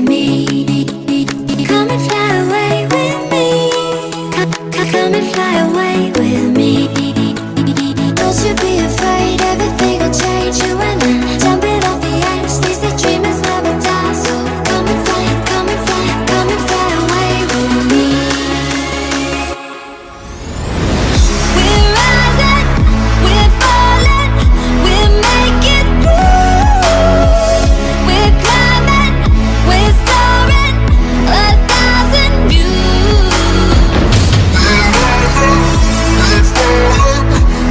me. Come and fly away with me. Come and fly away with me. Don't you be afraid, everything will change. You and I, jumping off the edge. They say dreamers never die. So come and fly, come and fly, come and fly away with me. We're rising, we're falling, we're making through. We're climbing, we're soaring, 1,000 views. We're rising,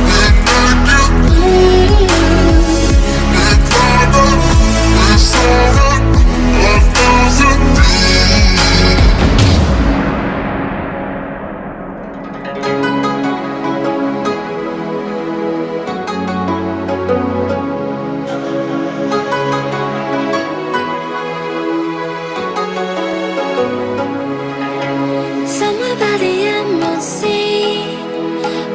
we're falling, we're making through. We're climbing, we're soaring, 1,000 views. Somewhere by the emerald sea,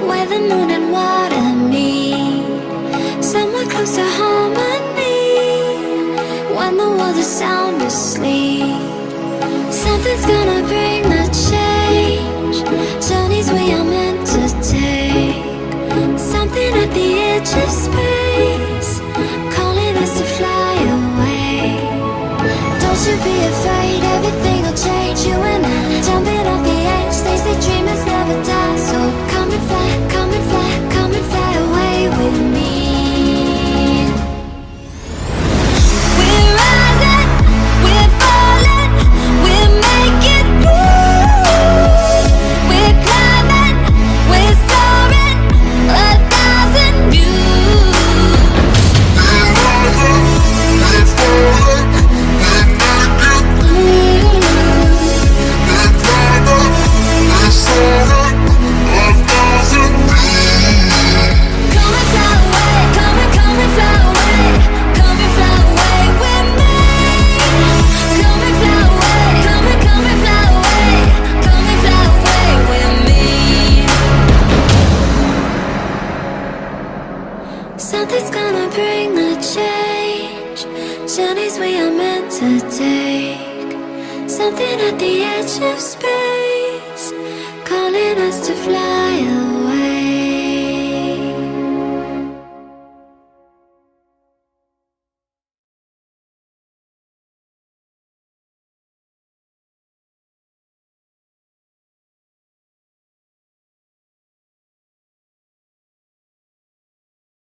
where the moon and water meet. Somewhere close to harmony, when the world is sound asleep. Something's gonna bring the change, journeys we are meant to take. Something at the edge of space, calling us to fly away. Don't you be afraid, everything will change. You and I, jumping off the edge. They say dreamers never die. So come and fly, come and fly, come and fly away with me. We're rising, we're falling, we're making through. We're climbing, we're soaring, 1,000 views. We're rising, we're falling, we're making through. We're climbing, we're soaring, 1,000 views. Come and fly away, come and fly away, come and fly away with me. Come and fly away, come and fly away, come and fly away with me. Something's gonna bring the change, journeys we are meant to take. Something at the edge of space.